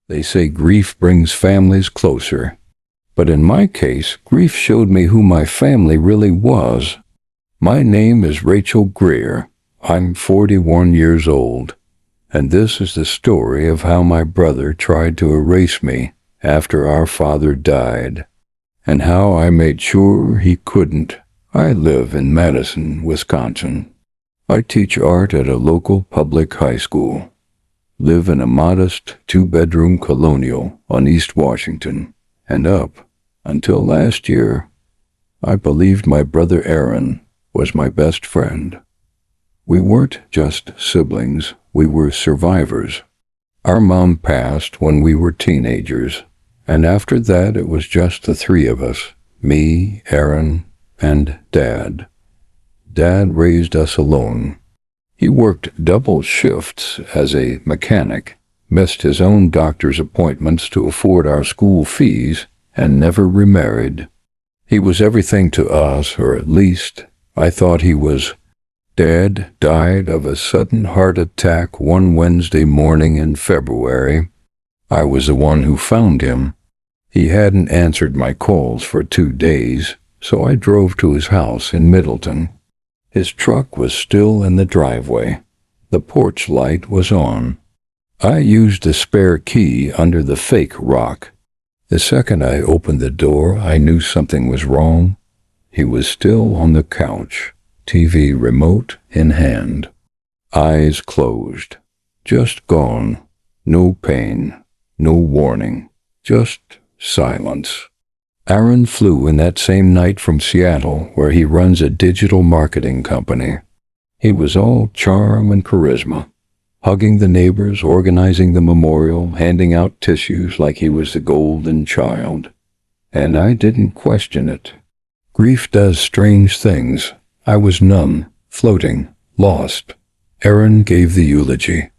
They say grief brings families closer. But in my case, grief showed me who my family really was. My name is Rachel Greer. I'm 41 years old. And this is the story of how my brother tried to erase me after our father died, and how I made sure he couldn't. I live in Madison, Wisconsin. I teach art at a local public high school. Live in a modest two-bedroom colonial on East Washington, and up until last year, I believed my brother Aaron was my best friend. We weren't just siblings, we were survivors. Our mom passed when we were teenagers, and after that it was just the three of us, me, Aaron, and Dad. Dad raised us alone. He worked double shifts as a mechanic, missed his own doctor's appointments to afford our school fees, and never remarried. He was everything to us, or at least I thought he was. Dad died of a sudden heart attack one Wednesday morning in February. I was the one who found him. He hadn't answered my calls for 2 days, so I drove to his house in Middleton. His truck was still in the driveway. The porch light was on. I used a spare key under the fake rock. The second I opened the door, I knew something was wrong. He was still on the couch, TV remote in hand. Eyes closed. Just gone. No pain. No warning. Just silence. Aaron flew in that same night from Seattle, where he runs a digital marketing company. He was all charm and charisma, hugging the neighbors, organizing the memorial, handing out tissues like he was the golden child. And I didn't question it. Grief does strange things. I was numb, floating, lost. Aaron gave the eulogy,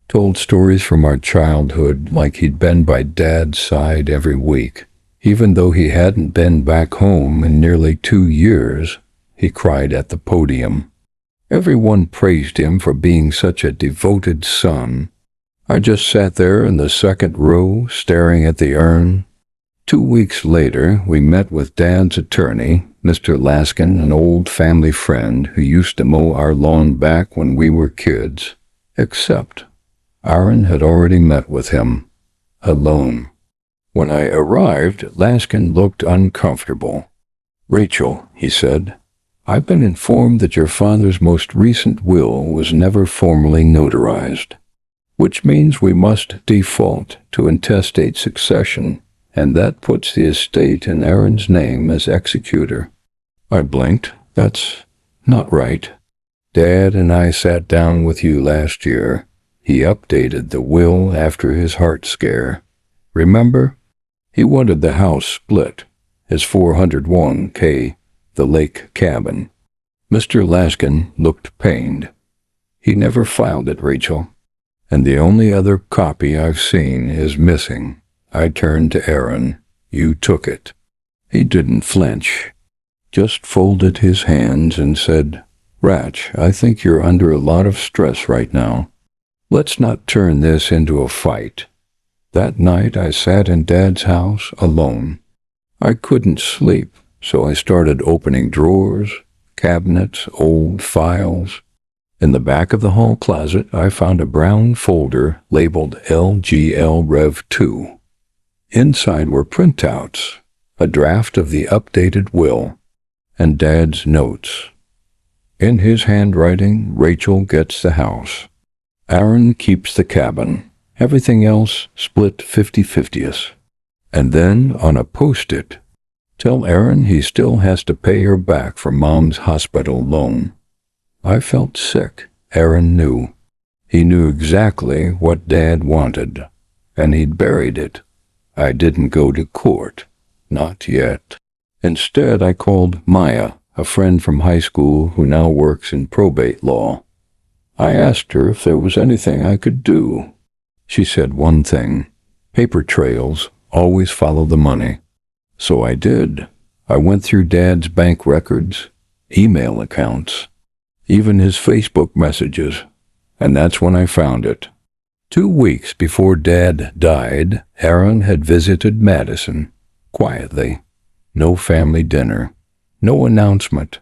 told stories from our childhood like he'd been by Dad's side every week. Even though he hadn't been back home in nearly 2 years, he cried at the podium. Everyone praised him for being such a devoted son. I just sat there in the second row, staring at the urn. 2 weeks later, we met with Dad's attorney, Mr. Laskin, an old family friend who used to mow our lawn back when we were kids. Except Aaron had already met with him, alone. When I arrived, Laskin looked uncomfortable. "Rachel," he said, "I've been informed that your father's most recent will was never formally notarized, which means we must default to intestate succession, and that puts the estate in Aaron's name as executor." I blinked. "That's not right. Dad and I sat down with you last year. He updated the will after his heart scare. Remember? He wanted the house split, his 401k, the lake cabin." Mr. Laskin looked pained. "He never filed it, Rachel, and the only other copy I've seen is missing." I turned to Aaron. "You took it." He didn't flinch, just folded his hands and said, "Ratch, I think you're under a lot of stress right now. Let's not turn this into a fight." That night I sat in Dad's house alone. I couldn't sleep, so I started opening drawers, cabinets, old files. In the back of the hall closet, I found a brown folder labeled LGL Rev 2. Inside were printouts, a draft of the updated will, and Dad's notes. In his handwriting, Rachel gets the house. Aaron keeps the cabin. Everything else split 50-50. And then, on a post-it, "Tell Aaron he still has to pay her back for Mom's hospital loan." I felt sick. Aaron knew. He knew exactly what Dad wanted, and he'd buried it. I didn't go to court. Not yet. Instead, I called Maya, a friend from high school who now works in probate law. I asked her if there was anything I could do. She said one thing: paper trails always follow the money. So I did. I went through Dad's bank records, email accounts, even his Facebook messages, and that's when I found it. 2 weeks before Dad died, Aaron had visited Madison, quietly. No family dinner, no announcement,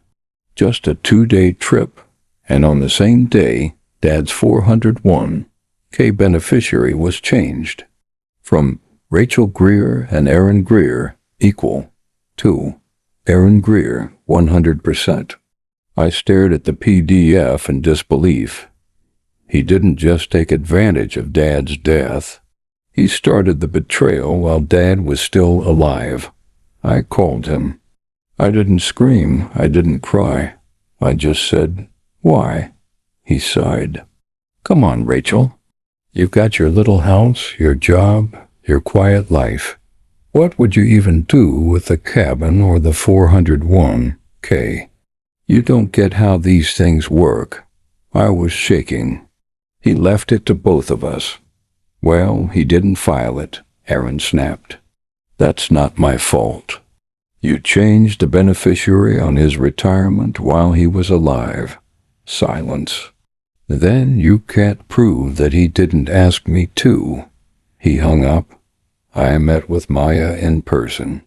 just a 2-day trip. And on the same day, Dad's 401k beneficiary was changed from Rachel Greer and Aaron Greer equal to Aaron Greer 100%. I stared at the PDF in disbelief. He didn't just take advantage of Dad's death. He started the betrayal while Dad was still alive. I called him. I didn't scream. I didn't cry. I just said, "Why?" He sighed. "Come on, Rachel. You've got your little house, your job, your quiet life. What would you even do with the cabin or the 401k? You don't get how these things work." I was shaking. He left it to both of us. "Well, he didn't file it," Aaron snapped. "That's not my fault. You changed the beneficiary on his retirement while he was alive." Silence. "Then you can't prove that he didn't ask me to." He hung up. I met with Maya in person.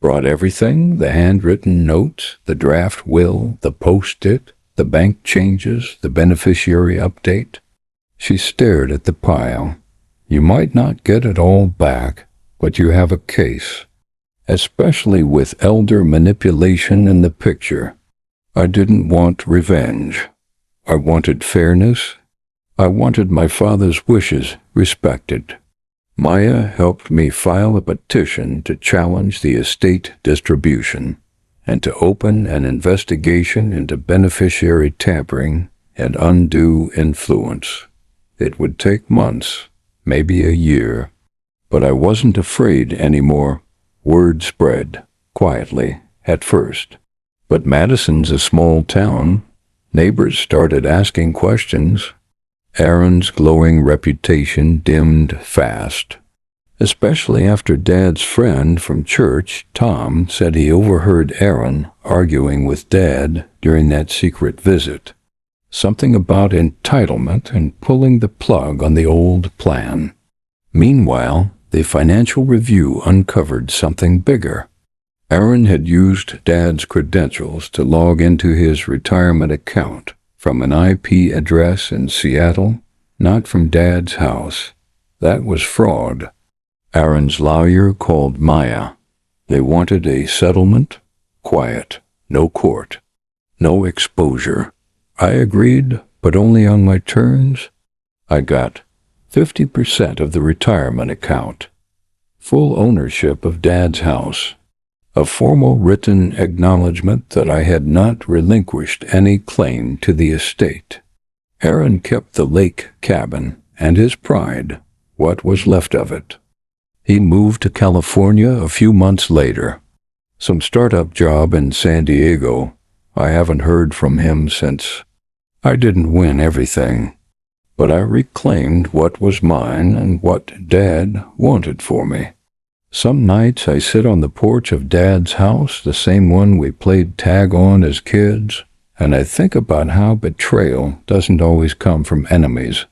Brought everything, the handwritten notes, the draft will, the post-it, the bank changes, the beneficiary update. She stared at the pile. "You might not get it all back, but you have a case, especially with elder manipulation in the picture." I didn't want revenge. I wanted fairness. I wanted my father's wishes respected. Maya helped me file a petition to challenge the estate distribution and to open an investigation into beneficiary tampering and undue influence. It would take months, maybe a year, but I wasn't afraid anymore. Word spread, quietly, at first. But Madison's a small town. Neighbors started asking questions. Aaron's glowing reputation dimmed fast, especially after Dad's friend from church, Tom, said he overheard Aaron arguing with Dad during that secret visit. Something about entitlement and pulling the plug on the old plan. Meanwhile, the Financial Review uncovered something bigger. Aaron had used Dad's credentials to log into his retirement account from an IP address in Seattle, not from Dad's house. That was fraud. Aaron's lawyer called Maya. They wanted a settlement, quiet, no court, no exposure. I agreed, but only on my terms. I got 50% of the retirement account, full ownership of Dad's house, a formal written acknowledgement that I had not relinquished any claim to the estate. Aaron kept the lake cabin and his pride, what was left of it. He moved to California a few months later. Some startup job in San Diego. I haven't heard from him since. I didn't win everything, but I reclaimed what was mine and what Dad wanted for me. Some nights I sit on the porch of Dad's house, the same one we played tag on as kids, and I think about how betrayal doesn't always come from enemies.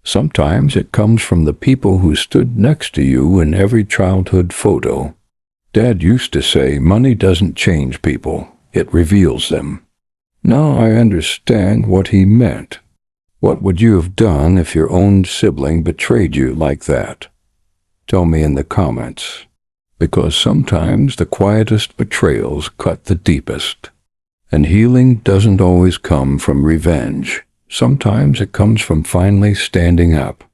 Sometimes it comes from the people who stood next to you in every childhood photo. Dad used to say money doesn't change people, it reveals them. Now I understand what he meant. What would you have done if your own sibling betrayed you like that? Tell me in the comments, because sometimes the quietest betrayals cut the deepest. And healing doesn't always come from revenge. Sometimes it comes from finally standing up.